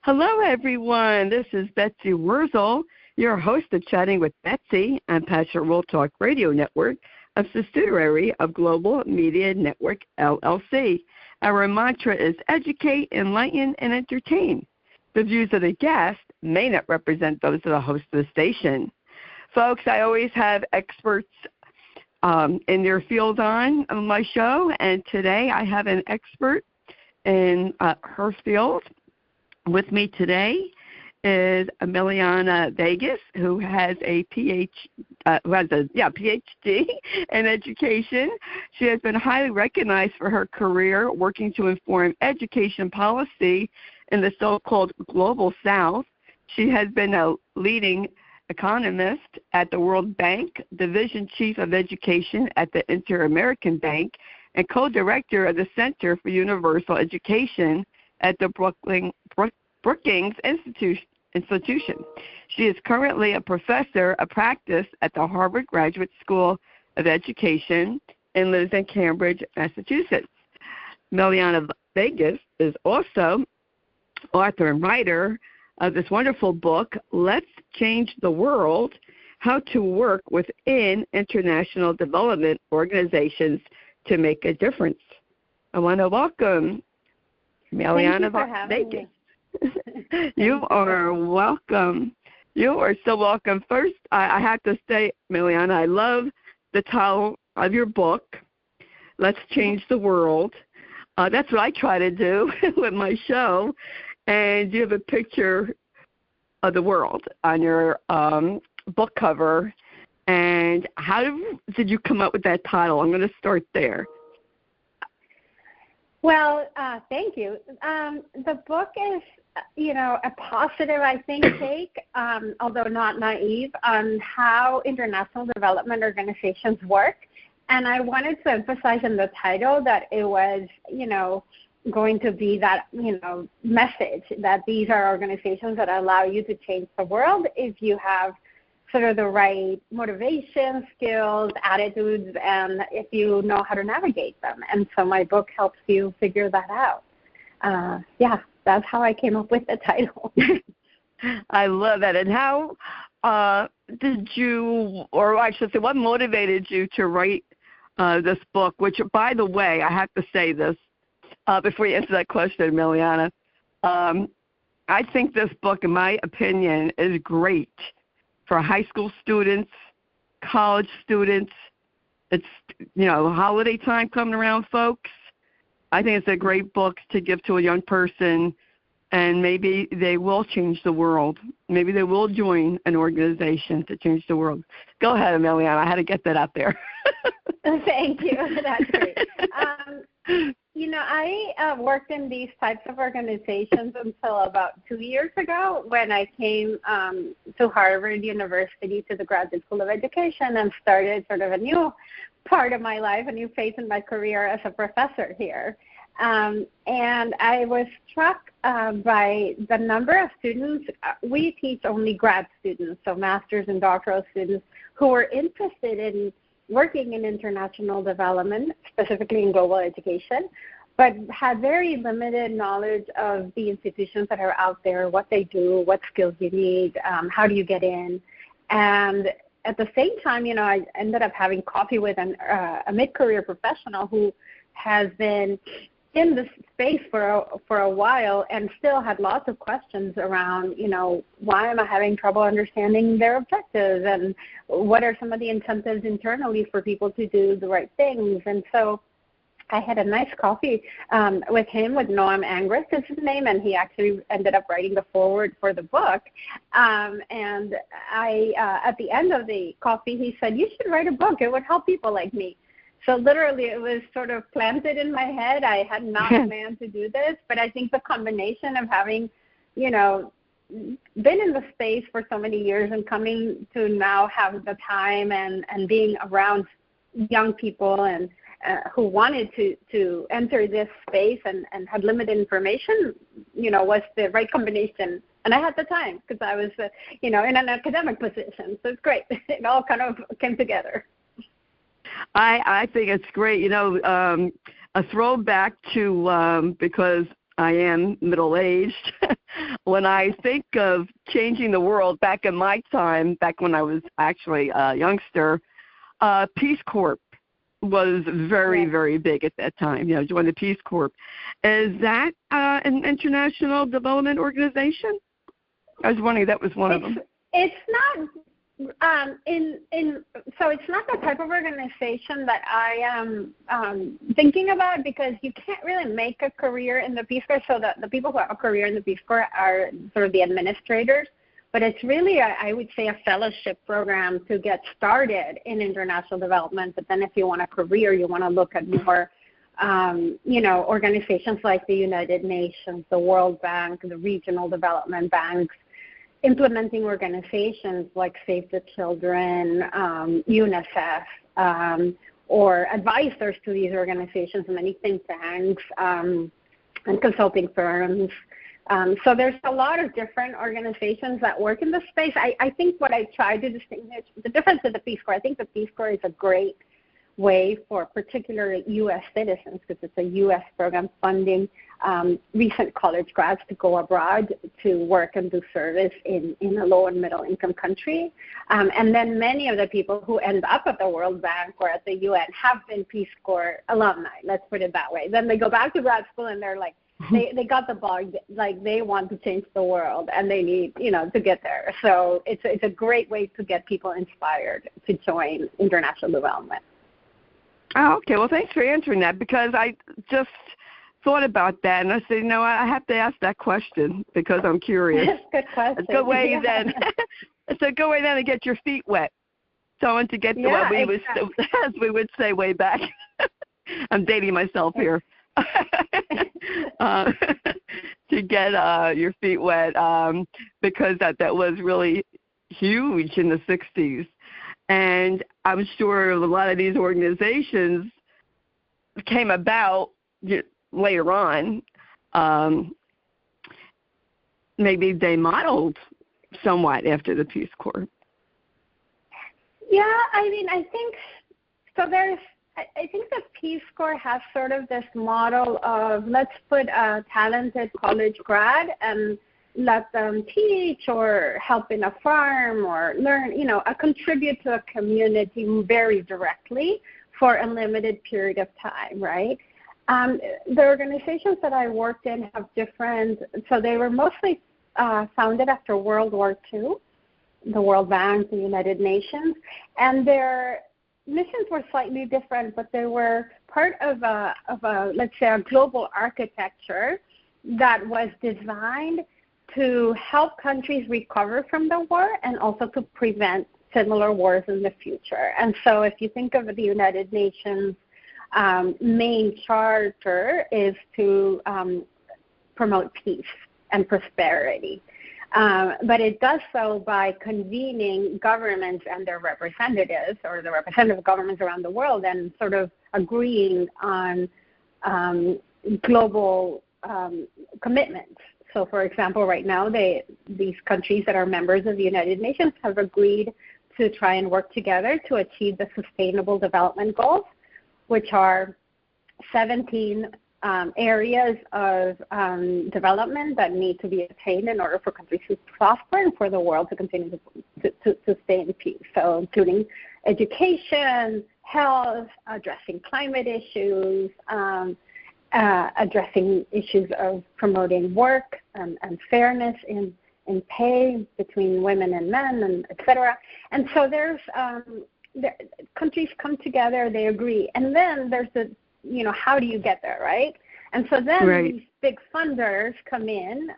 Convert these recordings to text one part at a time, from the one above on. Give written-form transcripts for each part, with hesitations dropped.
Hello, everyone. This is Betsy Wurzel, your host of Chatting with Betsy on Passionate World Talk Radio Network, a subsidiary of Global Media Network, LLC. Our mantra is educate, enlighten, and entertain. The views of the guest may not represent those of the host of the station. Folks, I always have experts in their field on my show, and today I have an expert in her field. With me today is Emiliana Vegas, who has a PhD in education. She has been highly recognized for her career working to inform education policy in the so-called Global South. She has been a leading economist at the World Bank, Division Chief of Education at the Inter-American Bank, and co-director of the Center for Universal Education at the Brookings Institution. She is currently a professor of practice at the Harvard Graduate School of Education and lives in Cambridge, Massachusetts. Emiliana Vegas is also author and writer of this wonderful book, Let's Change the World, How to Work Within International Development Organizations to Make a Difference. I want to welcome Emiliana Vegas. You are welcome. You are so welcome. First, I have to say, Emiliana, I love the title of your book, Let's Change the World. That's what I try to do with my show. And you have a picture of the world on your book cover. And how did you come up with that title? I'm going to start there. Well, thank you. The book is, a positive, I think, take, although not naive, on how international development organizations work. And I wanted to emphasize in the title that it was, going to be that, message that these are organizations that allow you to change the world if you have sort of the right motivation, skills, attitudes, and if you know how to navigate them. And so my book helps you figure that out. That's how I came up with the title. I love that. And how did you, or I should say, what motivated you to write this book, which, by the way, I have to say this before you answer that question, Emiliana. I think this book, in my opinion, is great for high school students, college students. It's, holiday time coming around, folks. I think it's a great book to give to a young person, and maybe they will change the world. Maybe they will join an organization to change the world. Go ahead, Emiliana. I had to get that out there. Thank you. That's great. I worked in these types of organizations until about 2 years ago when I came to Harvard University to the Graduate School of Education and started sort of a new part of my life, a new phase in my career as a professor here. And I was struck by the number of students. We teach only grad students, so master's and doctoral students who were interested in working in international development, specifically in global education, but had very limited knowledge of the institutions that are out there, what they do, what skills you need, how do you get in. And at the same time, I ended up having coffee with a mid-career professional who has been in this space for a while and still had lots of questions around, why am I having trouble understanding their objectives, and what are some of the incentives internally for people to do the right things. And so I had a nice coffee with him, with Noam Angris is his name, and he actually ended up writing the foreword for the book. And I, at the end of the coffee, he said, you should write a book. It would help people like me. So literally it was sort of planted in my head. I had not planned to do this, but I think the combination of having, been in the space for so many years and coming to now have the time and being around young people and who wanted to enter this space and had limited information, was the right combination. And I had the time because I was, in an academic position. So it's great. It all kind of came together. I think it's great. A throwback to because I am middle-aged. When I think of changing the world back in my time, back when I was actually a youngster, Peace Corps was very, very big at that time. Join the Peace Corps. Is that an international development organization? I was wondering if that was one of them. It's not. So it's not the type of organization that I am thinking about, because you can't really make a career in the Peace Corps. So the people who have a career in the Peace Corps are sort of the administrators. But it's really, I would say, a fellowship program to get started in international development. But then if you want a career, you want to look at more, organizations like the United Nations, the World Bank, the regional development banks, implementing organizations like Save the Children, UNICEF, or advisors to these organizations, many think tanks and consulting firms. So there's a lot of different organizations that work in the space. I think what I try to distinguish, the difference with the Peace Corps, I think the Peace Corps is a great way for particularly U.S. citizens, because it's a U.S. program funding recent college grads to go abroad to work and do service in a low and middle income country. And then many of the people who end up at the World Bank or at the UN have been Peace Corps alumni, let's put it that way. Then they go back to grad school and they're like, they got the bug, like they want to change the world and they need, to get there. So it's a great way to get people inspired to join international development. Oh, okay. Well, thanks for answering that, because I just thought about that, and I said, I have to ask that question because I'm curious. Good question. It's a good way then. It's a good way then to get your feet wet. So to get to what we would, as we would say way back. I'm dating myself here. To get your feet wet, because that was really huge in the 60s. And I'm sure a lot of these organizations came about later on. Maybe they modeled somewhat after the Peace Corps. Yeah, I think so. I think the Peace Corps has sort of this model of, let's put a talented college grad and let them teach or help in a farm or learn, contribute to a community very directly for a limited period of time, right? The organizations that I worked in have different, so they were mostly founded after World War II, the World Bank, the United Nations, and their missions were slightly different, but they were part of a let's say, a global architecture that was designed to help countries recover from the war and also to prevent similar wars in the future. And so if you think of the United Nations main charter is to promote peace and prosperity. But it does so by convening governments and their representatives, or the representative governments around the world, and sort of agreeing on global commitments. So, for example, right now, these countries that are members of the United Nations have agreed to try and work together to achieve the Sustainable Development Goals, which are 17 areas of development that need to be attained in order for countries to prosper and for the world to continue to stay in peace. So including education, health, addressing climate issues, addressing issues of promoting work and fairness in pay between women and men, and et cetera. And so countries come together, they agree. And then there's how do you get there, right? And so then these big funders come in,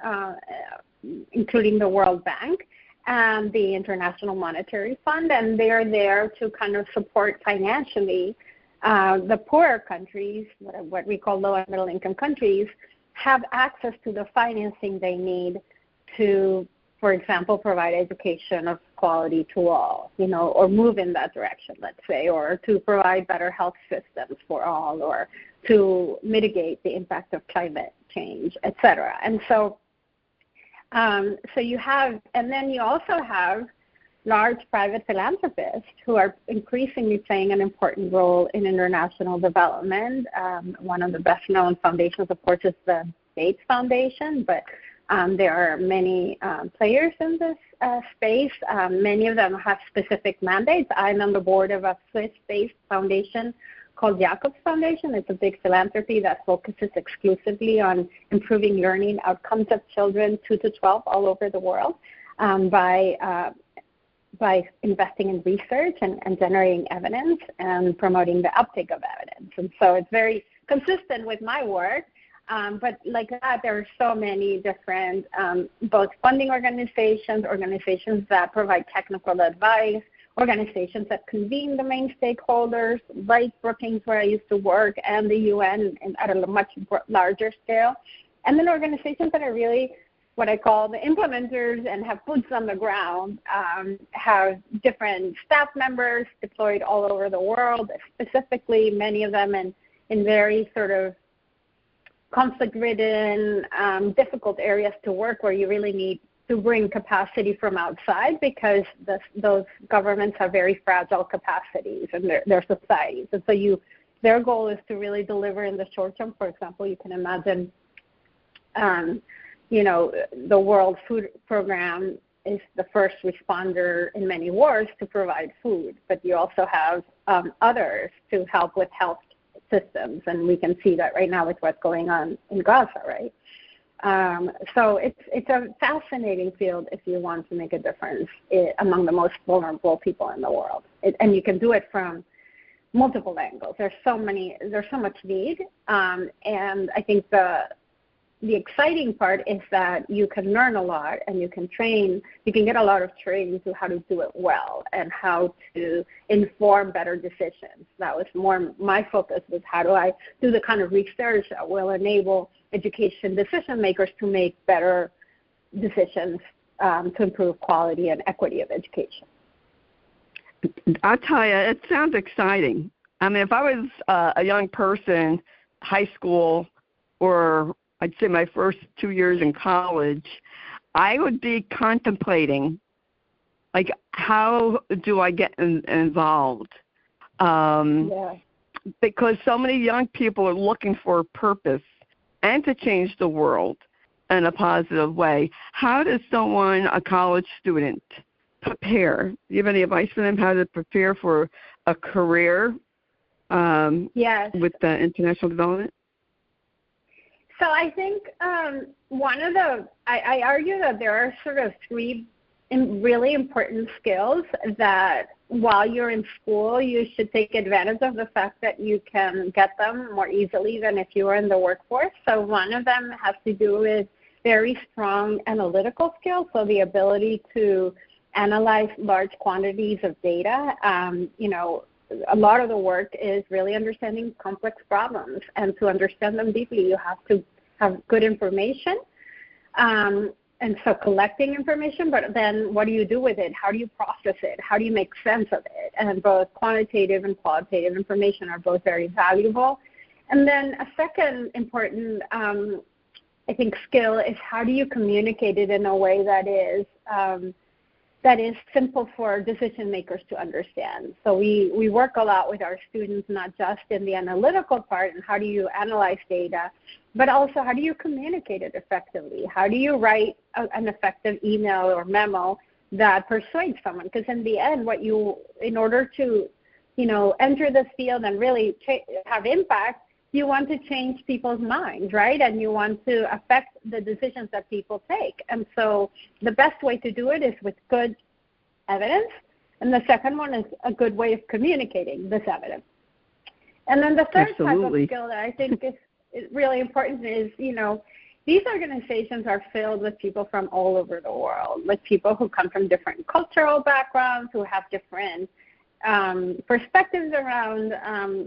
including the World Bank and the International Monetary Fund, and they're there to kind of support financially the poorer countries, what we call low and middle income countries, have access to the financing they need to, for example, provide education of quality to all, or move in that direction, let's say, or to provide better health systems for all, or to mitigate the impact of climate change, et cetera. And so you have, and then you also have large private philanthropists who are increasingly playing an important role in international development. One of the best-known foundations, of course, is the States Foundation, but there are many players in this space. Many of them have specific mandates. I'm on the board of a Swiss-based foundation called Jacobs Foundation. It's a big philanthropy that focuses exclusively on improving learning outcomes of children 2 to 12 all over the world by investing in research and generating evidence and promoting the uptake of evidence. And so it's very consistent with my work. But like that, there are so many different both funding organizations that provide technical advice, organizations that convene the main stakeholders, like Brookings, where I used to work, and the UN at a much larger scale. And then organizations that are really what I call the implementers and have boots on the ground, have different staff members deployed all over the world, specifically many of them in very sort of conflict-ridden, difficult areas to work where you really need to bring capacity from outside because those governments have very fragile capacities in their societies. And so their goal is to really deliver in the short term. For example, you can imagine the World Food Program is the first responder in many wars to provide food, but you also have others to help with health systems, and we can see that right now with what's going on in Gaza, right? So it's a fascinating field if you want to make a difference among the most vulnerable people in the world, and you can do it from multiple angles. There's so much need, and I think the exciting part is that you can learn a lot and you can get a lot of training to how to do it well and how to inform better decisions. That was more my focus, was how do I do the kind of research that will enable education decision makers to make better decisions to improve quality and equity of education. I'll tell you, it sounds exciting. I mean, if I was a young person, high school, or I'd say my first 2 years in college, I would be contemplating, like, how do I get involved? Because so many young people are looking for a purpose and to change the world in a positive way. How does a college student, prepare? Do you have any advice for them how to prepare for a career with the international development? So I think I argue that there are sort of three really important skills that while you're in school, you should take advantage of the fact that you can get them more easily than if you were in the workforce. So one of them has to do with very strong analytical skills, so the ability to analyze large quantities of data. A lot of the work is really understanding complex problems, and to understand them deeply, you have to have good information. And so collecting information, but then what do you do with it? How do you process it? How do you make sense of it? And both quantitative and qualitative information are both very valuable. And then a second important, I think, skill is how do you communicate it in a way that is simple for decision makers to understand. So we work a lot with our students, not just in the analytical part and how do you analyze data, but also how do you communicate it effectively? How do you write an effective email or memo that persuades someone? Because in the end, in order to, enter this field and really have impact, you want to change people's minds, right? And you want to affect the decisions that people take. And so the best way to do it is with good evidence. And the second one is a good way of communicating this evidence. And then the third type of skill that I think is really important is, these organizations are filled with people from all over the world, with people who come from different cultural backgrounds, who have different perspectives around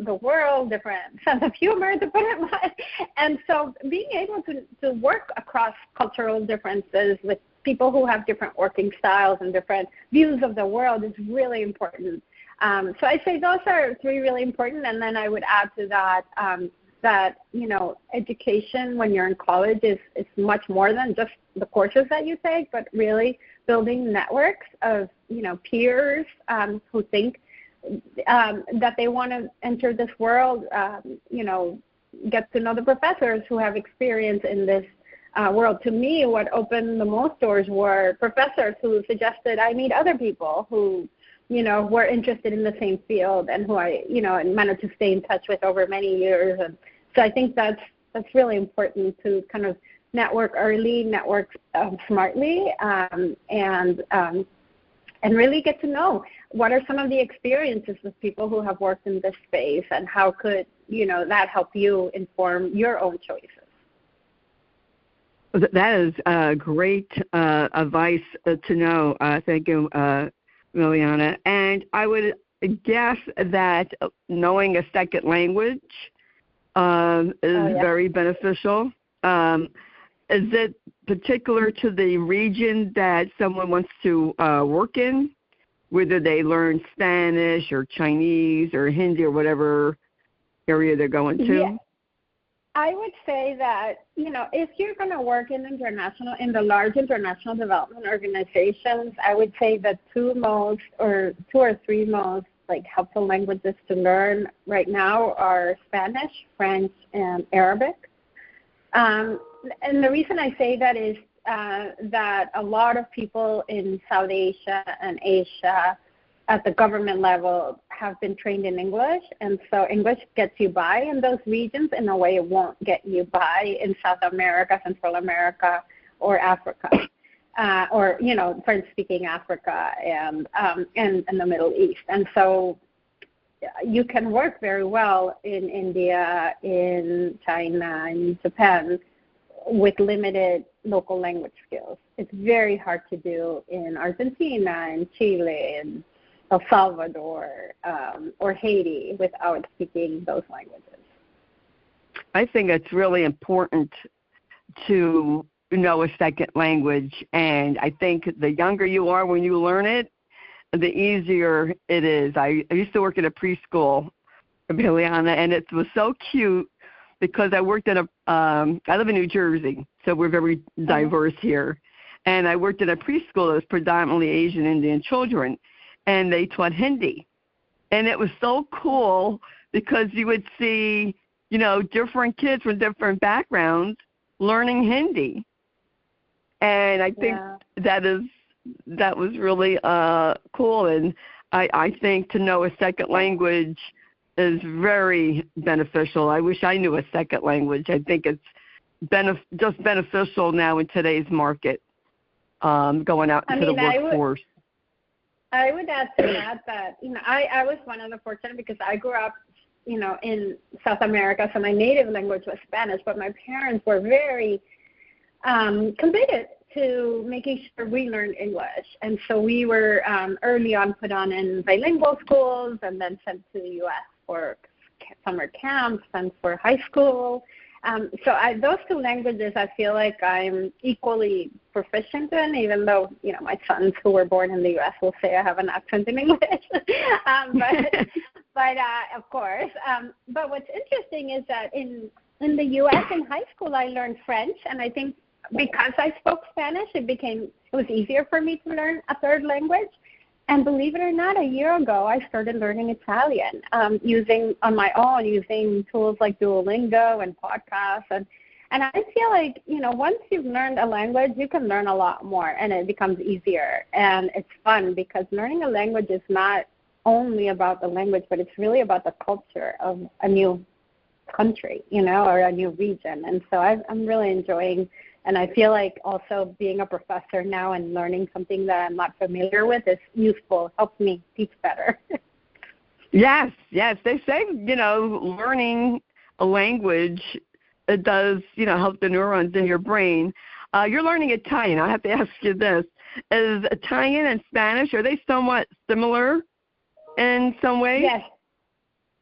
the world, different sense of humor, to put it mildly. And so being able to work across cultural differences with people who have different working styles and different views of the world is really important. So I'd say those are three really important. And then I would add to that education when you're in college is much more than just the courses that you take, but really building networks of, peers who think that they want to enter this world, get to know the professors who have experience in this world. To me, what opened the most doors were professors who suggested I meet other people who, were interested in the same field and who I, managed to stay in touch with over many years. And so I think that's really important to kind of network early, network smartly, and really get to know what are some of the experiences of people who have worked in this space and how could, that help you inform your own choices. That is great advice to know. Thank you, Liliana. And I would guess that knowing a second language is very beneficial. Is it particular to the region that someone wants to work in, whether they learn Spanish or Chinese or Hindi or whatever area they're going to? Yeah. I would say that, if you're going to work in the large international development organizations, I would say the two or three most helpful languages to learn right now are Spanish, French, and Arabic. And the reason I say that is that a lot of people in South Asia and Asia at the government level have been trained in English, and so English gets you by in those regions in a way it won't get you by in South America, Central America, or Africa, or French-speaking Africa and the Middle East. And so you can work very well in India, in China, in Japan with limited local language skills. It's very hard to do in Argentina, in Chile, and El Salvador, or Haiti without speaking those languages. I think it's really important to know a second language, and I think the younger you are when you learn it, the easier it is. I used to work in a preschool, Liliana, and it was so cute because I worked in I live in New Jersey, so we're very diverse here, and I worked in a preschool that was predominantly Asian Indian children, and they taught Hindi. And it was so cool because you would see, different kids from different backgrounds learning Hindi. And I think that was really cool. And I think to know a second language is very beneficial. I wish I knew a second language. I think it's just beneficial now in today's market, going out into the workforce. I would add to that, I was one of the fortunate because I grew up, in South America, so my native language was Spanish, but my parents were very committed to making sure we learned English. And so we were early on put on in bilingual schools and then sent to the U.S. for summer camps and for high school. So those two languages I feel like I'm equally proficient in, even though, my sons who were born in the U.S. will say I have an accent in English. But of course. But what's interesting is that in the U.S. in high school I learned French, and I think because I spoke Spanish, it was easier for me to learn a third language. And believe it or not, a year ago, I started learning Italian on my own, using tools like Duolingo and podcasts. And I feel like, once you've learned a language, you can learn a lot more, and it becomes easier. And it's fun because learning a language is not only about the language, but it's really about the culture of a new country, or a new region. And so I'm really enjoying. And I feel like also being a professor now and learning something that I'm not familiar with is useful, helps me teach better. Yes. They say, learning a language, it does, help the neurons in your brain. You're learning Italian. I have to ask you this. Is Italian and Spanish, are they somewhat similar in some ways?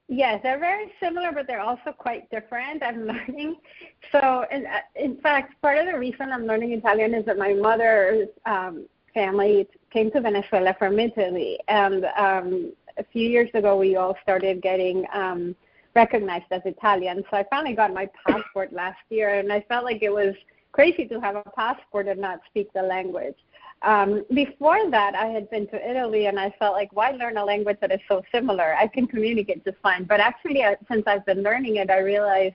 Yes, they're very similar, but they're also quite different. I'm learning. So, in fact, part of the reason I'm learning Italian is that my mother's family came to Venezuela from Italy. And a few years ago, we all started getting recognized as Italian. So I finally got my passport last year, and I felt like it was crazy to have a passport and not speak the language. Before that, I had been to Italy, and I felt like, why learn a language that is so similar? I can communicate just fine. But actually, since I've been learning it, I realized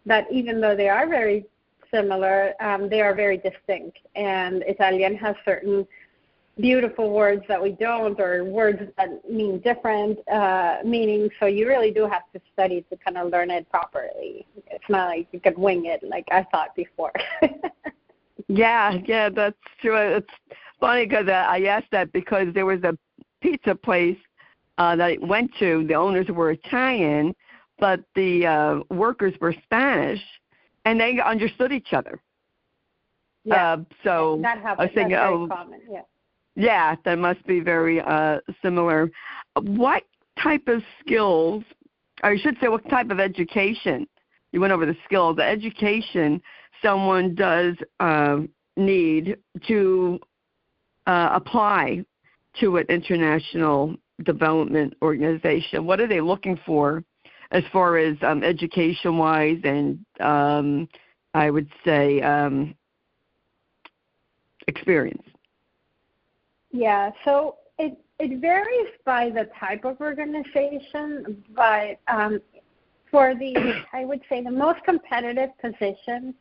that even though they are very similar, they are very distinct. And Italian has certain beautiful words that we don't, or words that mean different meanings. So you really do have to study to kind of learn it properly. It's not like you can wing it like I thought before. Yeah, that's true. It's funny because I asked that because there was a pizza place that I went to. The owners were Italian, but the workers were Spanish, and they understood each other. Yeah, so that happens. I was thinking, That's very common. Yeah, that must be very similar. What type of skills, or I should say, what type of education? You went over the skills. The education someone does need to apply to an international development organization. What are they looking for as far as education-wise and I would say experience? Yeah, so it varies by the type of organization, but for I would say the most competitive positions,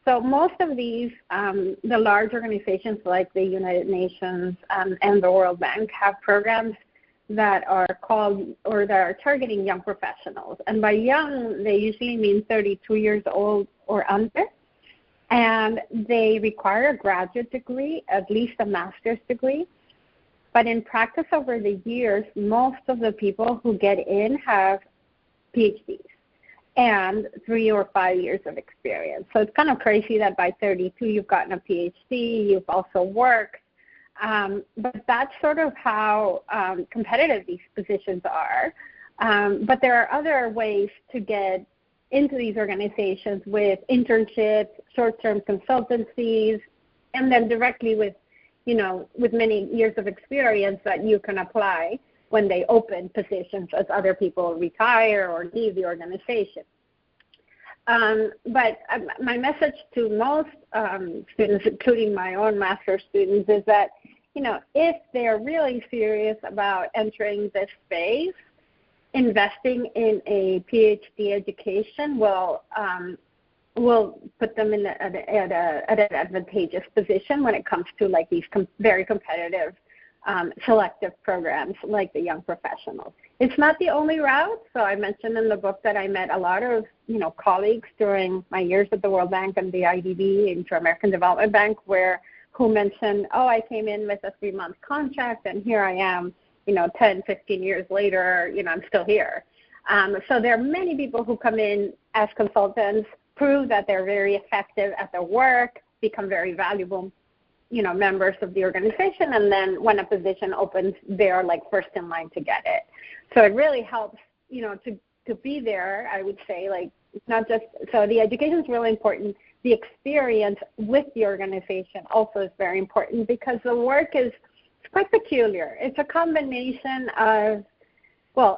so most of these, the large organizations like the United Nations and the World Bank have programs that are called, or that are targeting young professionals. And by young, they usually mean 32 years old or under. And they require a graduate degree, at least a master's degree. But in practice over the years, most of the people who get in have PhDs and 3 or 5 years of experience. So it's kind of crazy that by 32 you've gotten a PhD, you've also worked. But that's sort of how competitive these positions are. But there are other ways to get into these organizations with internships, short-term consultancies, and then directly with many years of experience that you can apply when they open positions as other people retire or leave the organization. But my message to most students, including my own master's students, is that, if they're really serious about entering this space, investing in a PhD education will put them in at an advantageous position when it comes to like these very competitive selective programs like the young professionals. It's not the only route. So I mentioned in the book that I met a lot of colleagues during my years at the World Bank and the IDB, Inter-American Development Bank, who mentioned, I came in with a 3-month contract and here I am, 10, 15 years later, I'm still here. So there are many people who come in as consultants, prove that they're very effective at their work, become very valuable, members of the organization, and then when a position opens, they're like first in line to get it. So it really helps, to be there, I would say, like, not just, so the education is really important. The experience with the organization also is very important because the work is quite peculiar. It's a combination of,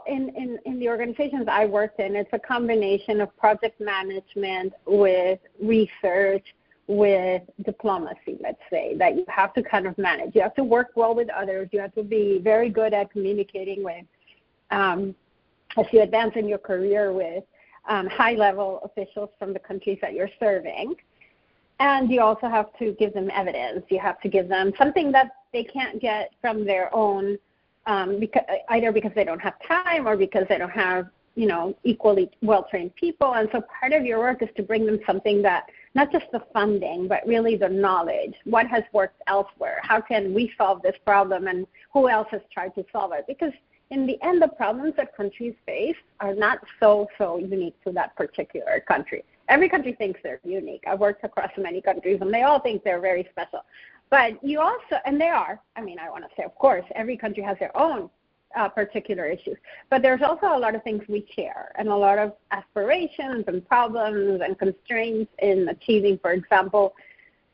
in the organizations I worked in, it's a combination of project management with research, with diplomacy, let's say, that you have to kind of manage. You have to work well with others. You have to be very good at communicating with, as you advance in your career, with high-level officials from the countries that you're serving. And you also have to give them evidence. You have to give them something that they can't get from their own, either because they don't have time or because they don't have, equally well-trained people. And so part of your work is to bring them something that, not just the funding, but really the knowledge. What has worked elsewhere? How can we solve this problem? And who else has tried to solve it? Because in the end, the problems that countries face are not so unique to that particular country. Every country thinks they're unique. I've worked across many countries, and they all think they're very special. But you also, and they are, I want to say, of course, every country has their own particular issues. But there's also a lot of things we share and a lot of aspirations and problems and constraints in achieving, for example,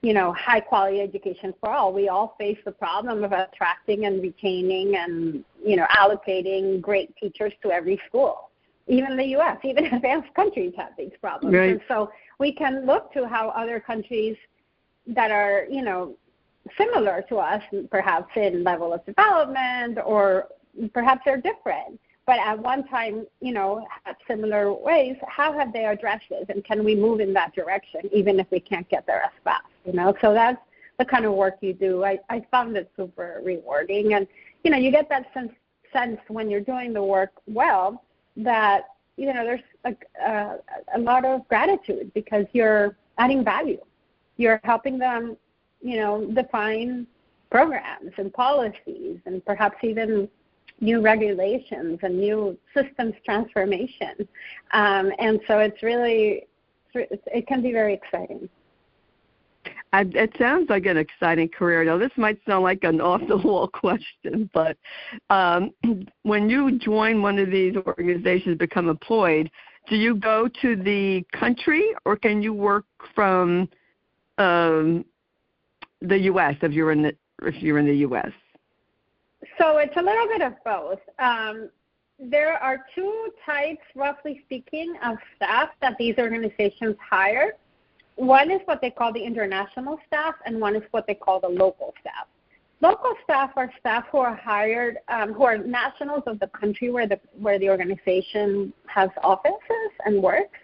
high-quality education for all. We all face the problem of attracting and retaining and, allocating great teachers to every school. Even the U.S., even advanced countries have these problems. Right. And so we can look to how other countries that are, similar to us, perhaps in level of development, or perhaps they're different, but at one time, had similar ways. How have they addressed this, and can we move in that direction, even if we can't get there as fast? So that's the kind of work you do. I found it super rewarding, and you get that sense when you're doing the work well that there's a lot of gratitude because you're adding value. You're helping them, define programs and policies and perhaps even new regulations and new systems transformation. And so it can be very exciting. It sounds like an exciting career. Now, this might sound like an off-the-wall question, but when you join one of these organizations, become employed, do you go to the country, or can you work from the U.S. if you're in the U.S.? So it's a little bit of both. There are two types, roughly speaking, of staff that these organizations hire. One is what they call the international staff, and one is what they call the local staff. Local staff are staff who are hired, who are nationals of the country where the organization has offices and works,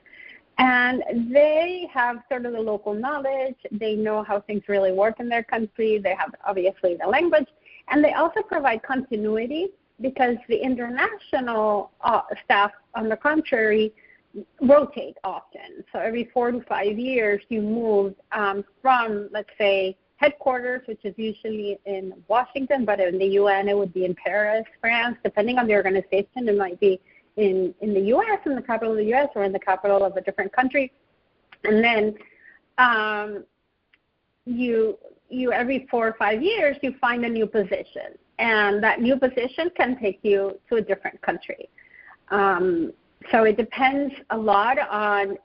and they have sort of the local knowledge. They know how things really work in their country. They have, obviously, the language, and they also provide continuity because the international staff, on the contrary, rotate often. So every 4 to 5 years, you move from, let's say, headquarters, which is usually in Washington, but in the UN, it would be in Paris, France. Depending on the organization, it might be in the U.S., in the capital of the U.S., or in the capital of a different country. And then you every 4 or 5 years, you find a new position. And that new position can take you to a different country. So it depends a lot on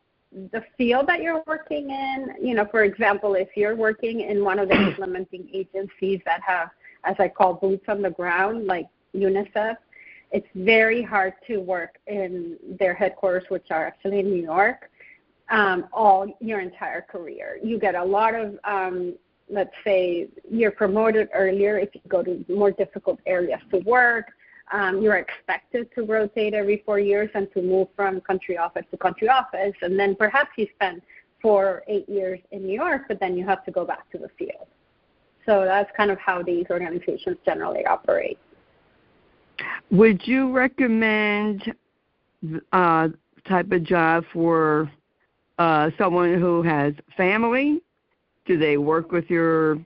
the field that you're working in. For example, if you're working in one of the implementing agencies that have, as I call, boots on the ground, like UNICEF, it's very hard to work in their headquarters, which are actually in New York, all your entire career. You get a lot of, let's say, you're promoted earlier if you go to more difficult areas to work. You're expected to rotate every 4 years and to move from country office to country office. And then perhaps you spend 4 or 8 years in New York, but then you have to go back to the field. So that's kind of how these organizations generally operate. Would you recommend type of job for someone who has family? Do they work with is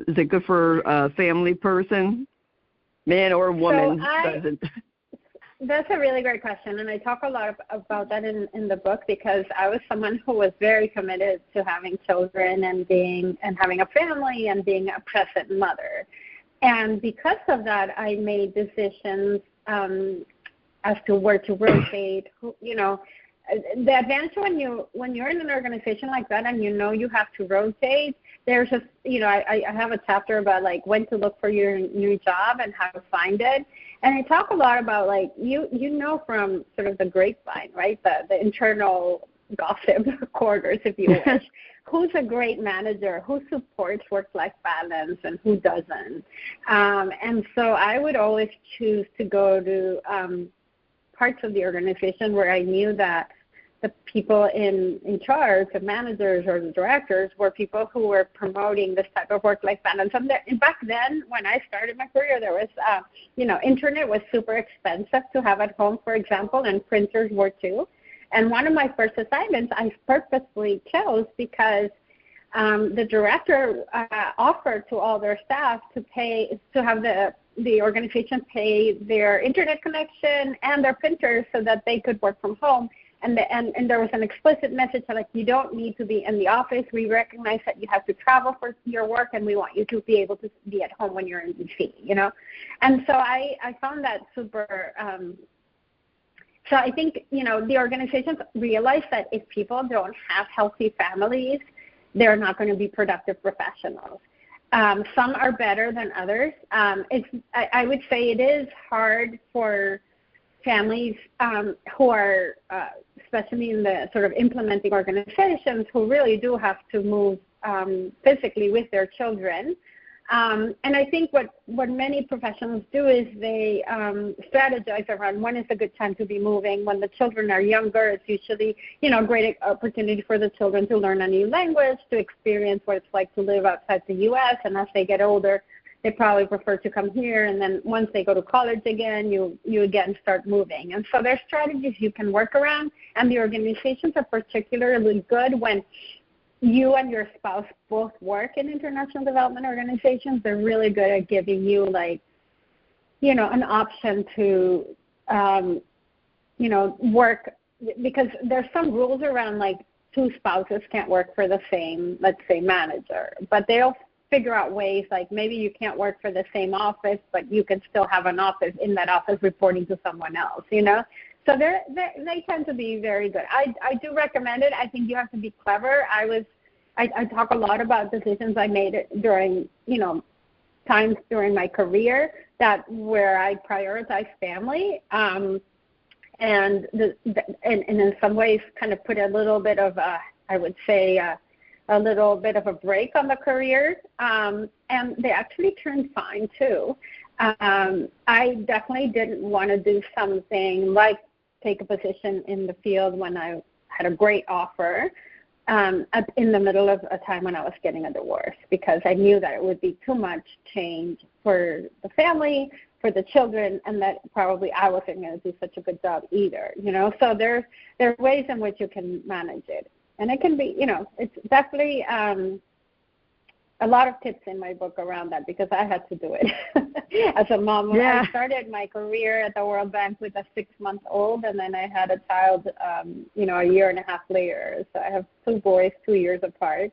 it good for a family person? Man or woman doesn't. That's a really great question, and I talk a lot about that in the book because I was someone who was very committed to having children and having a family and being a present mother. And because of that, I made decisions as to where to rotate. The advantage when you're in an organization like that and you have to rotate, there's just, I have a chapter about like when to look for your new job and how to find it. And I talk a lot about like, from sort of the grapevine, right? The internal gossip quarters, if you wish, who's a great manager, who supports work-life balance and who doesn't. And so I would always choose to go to parts of the organization where I knew that the people in charge, the managers or the directors, were people who were promoting this type of work-life balance. And back then, when I started my career, there was, internet was super expensive to have at home, for example, and printers were too. And one of my first assignments I purposely chose because the director offered to all their staff to have the organization pay their internet connection and their printers so that they could work from home. And there was an explicit message like, you don't need to be in the office. We recognize that you have to travel for your work, and we want you to be able to be at home when you're in DC, And so I found that super so I think, the organizations realize that if people don't have healthy families, they're not going to be productive professionals. Some are better than others. I would say it is hard for families who are, especially in the sort of implementing organizations, who really do have to move physically with their children. And I think what many professionals do is they strategize around when is a good time to be moving. When the children are younger, it's usually, a great opportunity for the children to learn a new language, to experience what it's like to live outside the U.S. And as they get older, they probably prefer to come here. And then once they go to college again, you again start moving. And so there's strategies you can work around. And the organizations are particularly good when you and your spouse both work in international development organizations. They're really good at giving you, an option to, work, because there's some rules around, two spouses can't work for the same, let's say, manager. But they'll figure out ways, maybe you can't work for the same office, but you can still have an office in that office reporting to someone else, So they tend to be very good. I do recommend it. I think you have to be clever. I talk a lot about decisions I made during, times during my career where I prioritize family, and in some ways kind of put a little bit of a little bit of a break on the career, and they actually turned fine too. I definitely didn't want to do something like take a position in the field when I had a great offer in the middle of a time when I was getting a divorce, because I knew that it would be too much change for the family, for the children, and that probably I wasn't going to do such a good job either, So there are ways in which you can manage it. And it can be, it's definitely a lot of tips in my book around that, because I had to do it as a mom. Yeah. I started my career at the World Bank with a 6-month-old, and then I had a child, a year and a half later. So I have 2 boys, 2 years apart,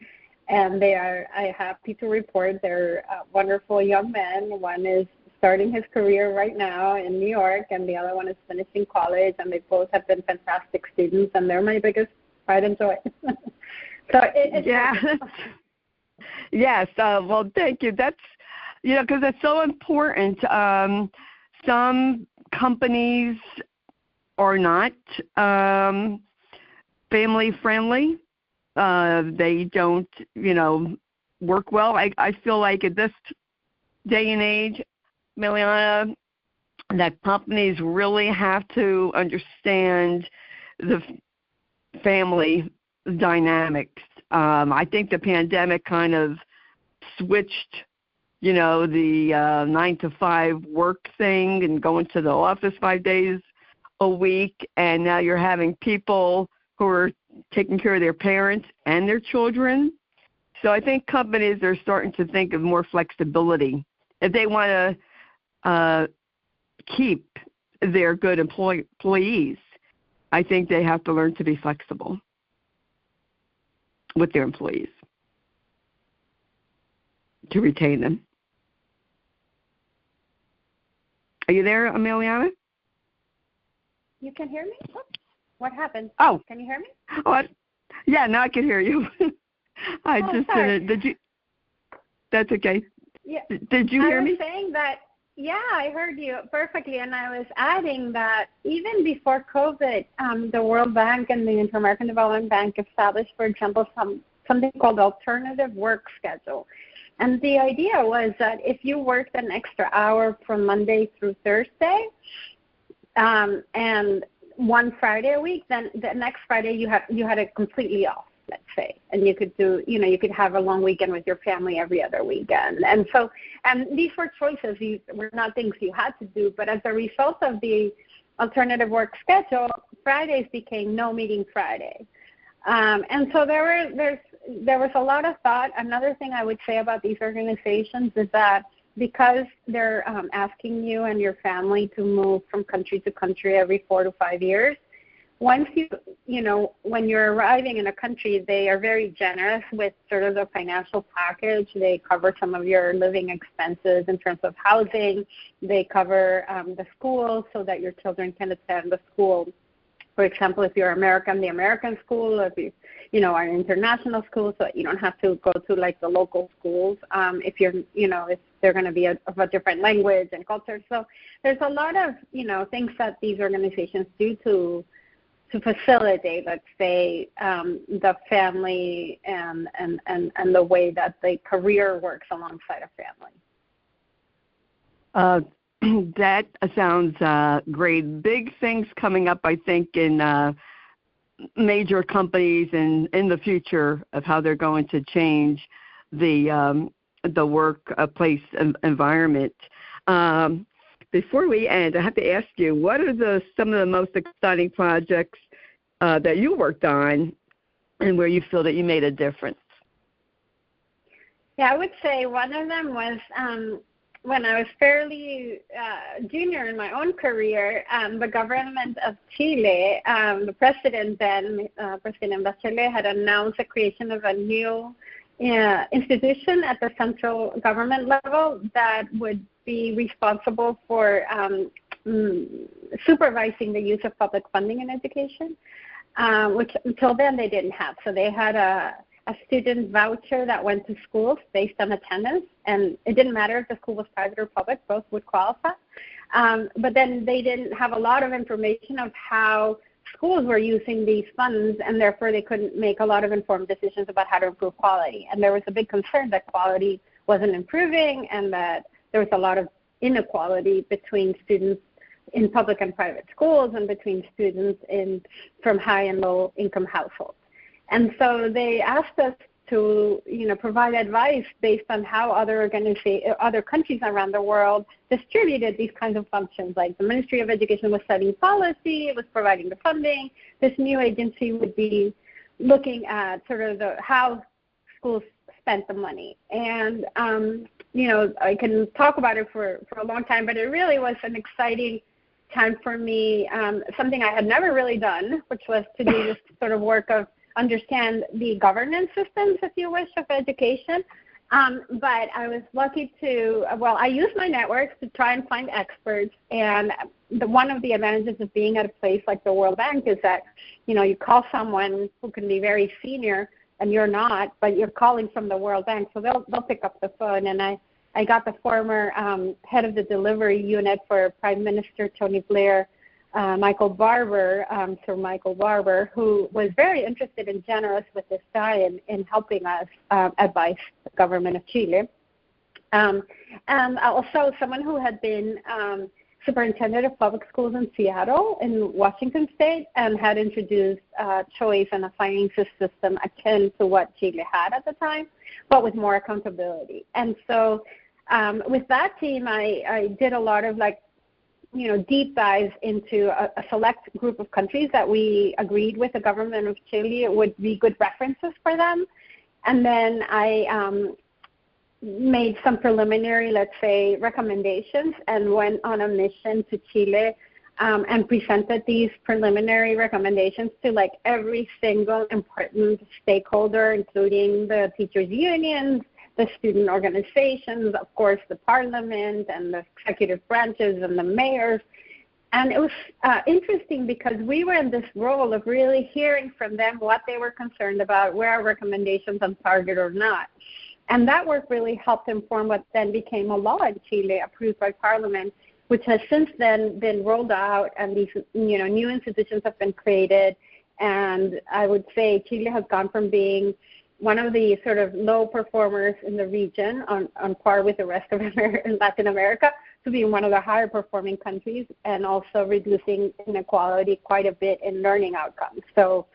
and I'm happy to report they're wonderful young men. One is starting his career right now in New York, and the other one is finishing college, and they both have been fantastic students, and they're my biggest pride and joy. So it's yeah. Yes. Well, thank you. That's, because it's so important. Some companies are not family friendly. They don't, work well. I feel like at this day and age, Miliana, that companies really have to understand the family dynamics. I think the pandemic kind of switched, the 9 to 5 work thing and going to the office 5 days a week, and now you're having people who are taking care of their parents and their children. So I think companies are starting to think of more flexibility. If they want to keep their good employees, I think they have to learn to be flexible with their employees to retain them. Are you there, Emiliana? You can hear me? What happened? Oh. Can you hear me? Oh, yeah, now I can hear you. I just sorry. did you? That's okay. Yeah. Did you hear me? I was saying that, yeah, I heard you perfectly, and I was adding that even before COVID, the World Bank and the Inter-American Development Bank established, for example, something called alternative work schedule. And the idea was that if you worked an extra hour from Monday through Thursday, and one Friday a week, then the next Friday you had it completely off, let's say, and you could do, you could have a long weekend with your family every other weekend. And so, and these were choices. These were not things you had to do, but as a result of the alternative work schedule, Fridays became no meeting Friday. And so there was a lot of thought. Another thing I would say about these organizations is that because they're asking you and your family to move from country to country every 4 to 5 years, once when you're arriving in a country, they are very generous with sort of the financial package. They cover some of your living expenses in terms of housing. They cover the school so that your children can attend the school. For example, if you're American, the American school, if you are an international school, so you don't have to go to like the local schools. If you're, if they're going to be of a different language and culture. So there's a lot of, things that these organizations do to to facilitate, let's say, the family and the way that the career works alongside a family. That sounds great. Big things coming up, I think, in major companies and in the future of how they're going to change the workplace environment. Before we end, I have to ask you, what are some of the most exciting projects that you worked on and where you feel that you made a difference? Yeah, I would say one of them was when I was fairly junior in my own career, the government of Chile, the president then, President Bachelet, had announced the creation of a new institution at the central government level that would be responsible for supervising the use of public funding in education, which until then they didn't have. So they had a student voucher that went to schools based on attendance, and it didn't matter if the school was private or public, both would qualify. But then they didn't have a lot of information of how schools were using these funds, and therefore they couldn't make a lot of informed decisions about how to improve quality. And there was a big concern that quality wasn't improving and that there was a lot of inequality between students in public and private schools and between students from high and low income households. And so they asked us to, provide advice based on how other countries around the world distributed these kinds of functions. Like the Ministry of Education was setting policy, it was providing the funding. This new agency would be looking at sort of how schools spent the money. And, I can talk about it for a long time, but it really was an exciting time for me, something I had never really done, which was to do this sort of work of understand the governance systems, if you wish, of education. But I was lucky I used my networks to try and find experts. And one of the advantages of being at a place like the World Bank is that, you call someone who can be very senior and you're not, but you're calling from the World Bank, so they'll pick up the phone. And I got the former head of the delivery unit for Prime Minister Tony Blair, Sir Michael Barber, who was very interested and generous with this guy in helping us advise the government of Chile. And also someone who had been superintendent of public schools in Seattle in Washington State and had introduced choice and a signing system akin to what Chile had at the time, but with more accountability. And so with that team, I did a lot of deep dives into a select group of countries that we agreed with the government of Chile would be good references for them. And then I made some preliminary, let's say, recommendations and went on a mission to Chile and presented these preliminary recommendations to every single important stakeholder, including the teachers' unions, the student organizations, of course, the parliament and the executive branches and the mayors. And it was interesting because we were in this role of really hearing from them what they were concerned about, where our recommendations on target or not. And that work really helped inform what then became a law in Chile, approved by Parliament, which has since then been rolled out, and these new institutions have been created. And I would say Chile has gone from being one of the sort of low performers in the region on par with the rest of Latin America to being one of the higher performing countries, and also reducing inequality quite a bit in learning outcomes. So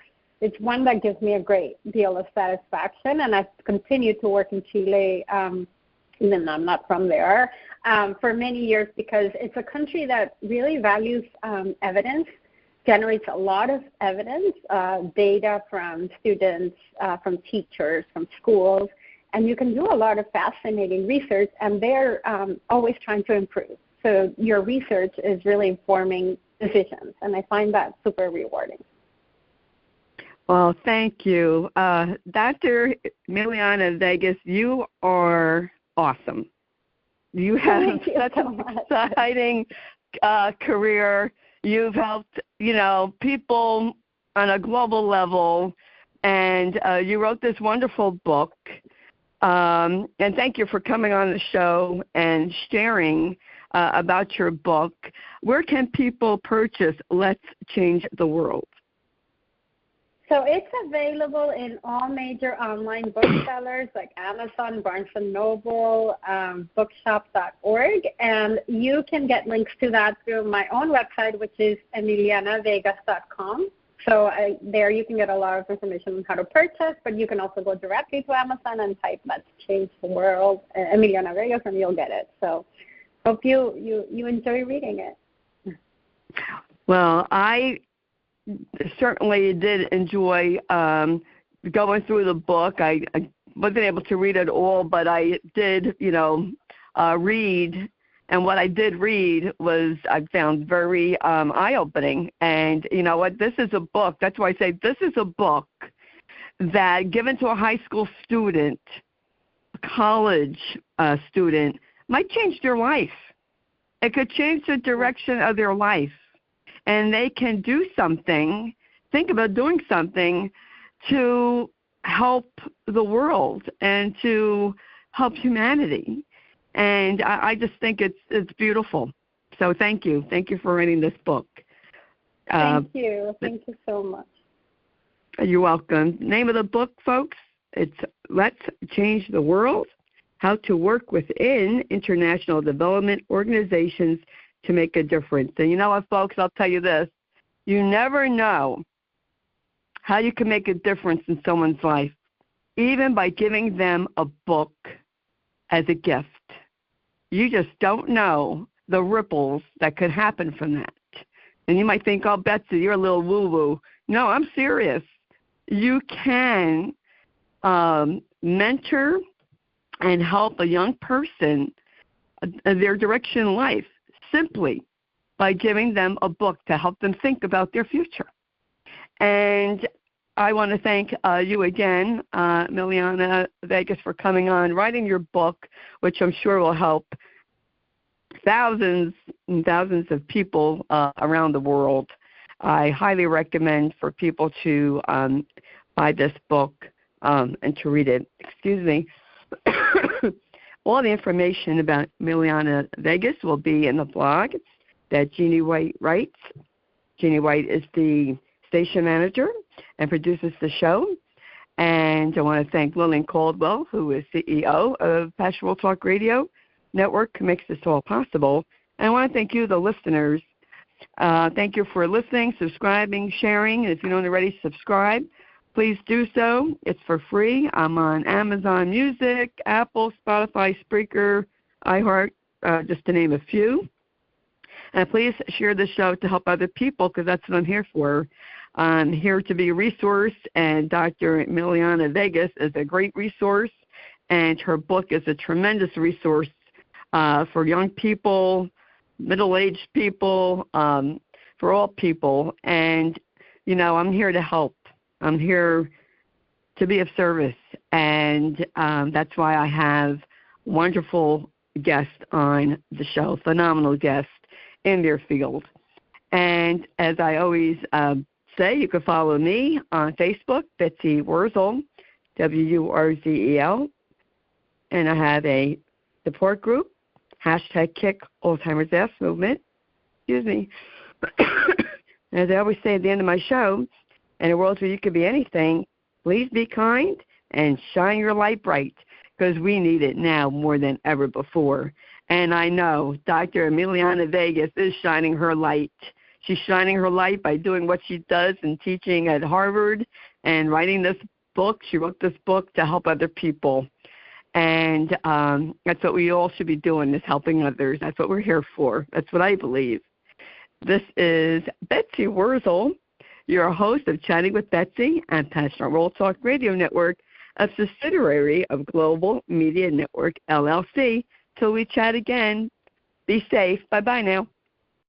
it's one that gives me a great deal of satisfaction, and I've continued to work in Chile, even though I'm not from there, for many years, because it's a country that really values evidence, generates a lot of evidence, data from students, from teachers, from schools, and you can do a lot of fascinating research, and they're always trying to improve. So your research is really informing decisions, and I find that super rewarding. Well, thank you. Dr. Miliana Vegas, you are awesome. You have such an exciting career. You've helped, people on a global level, and you wrote this wonderful book. And thank you for coming on the show and sharing about your book. Where can people purchase Let's Change the World? So it's available in all major online booksellers like Amazon, Barnes & Noble, bookshop.org, and you can get links to that through my own website, which is emilianavegas.com. So there you can get a lot of information on how to purchase, but you can also go directly to Amazon and type "Let's Change the World," Emiliana Vegas, and you'll get it. So hope you enjoy reading it. Well, I certainly did enjoy going through the book. I wasn't able to read it all, but I did, read. And what I did read was I found very eye-opening. And you know what? This is a book. That's why I say this is a book that, given to a high school student, a college student, might change their life. It could change the direction of their life. And they can do something, think about doing something to help the world and to help humanity. And I just think it's beautiful. So thank you. Thank you for writing this book. Thank you. Thank you so much. You're welcome. Name of the book, folks, it's Let's Change the World, How to Work Within International Development Organizations to Make a Difference. And you know what, folks, I'll tell you this. You never know how you can make a difference in someone's life, even by giving them a book as a gift. You just don't know the ripples that could happen from that. And you might think, oh, Betsy, you're a little woo-woo. No, I'm serious. You can mentor and help a young person their direction in life simply by giving them a book to help them think about their future. And I want to thank you again, Emiliana Vegas, for coming on, writing your book, which I'm sure will help thousands and thousands of people around the world. I highly recommend for people to buy this book and to read it. Excuse me. All the information about Emiliana Vegas will be in the blog that Jeannie White writes. Jeannie White is the station manager and produces the show. And I want to thank Lillian Caldwell, who is CEO of Pastoral Talk Radio Network, who makes this all possible. And I want to thank you, the listeners. Thank you for listening, subscribing, sharing. If you don't already subscribe, please do so. It's for free. I'm on Amazon Music, Apple, Spotify, Spreaker, iHeart, just to name a few. And please share the show to help other people, because that's what I'm here for. I'm here to be a resource, and Dr. Emiliana Vegas is a great resource, and her book is a tremendous resource for young people, middle-aged people, for all people. And, I'm here to help. I'm here to be of service, and that's why I have wonderful guests on the show, phenomenal guests in their field. And as I always say, you can follow me on Facebook, Betsy Wurzel, Wurzel, and I have a support group, #Kick Alzheimer's Ass Movement. Excuse me. As I always say at the end of my show, in a world where you could be anything, please be kind and shine your light bright, because we need it now more than ever before. And I know Dr. Emiliana Vegas is shining her light. She's shining her light by doing what she does and teaching at Harvard and writing this book. She wrote this book to help other people. And that's what we all should be doing, is helping others. That's what we're here for. That's what I believe. This is Betsy Wurzel, your host of Chatting with Betsy and Pastoral Talk Radio Network, a subsidiary of Global Media Network, LLC. Till we chat again, be safe. Bye-bye now.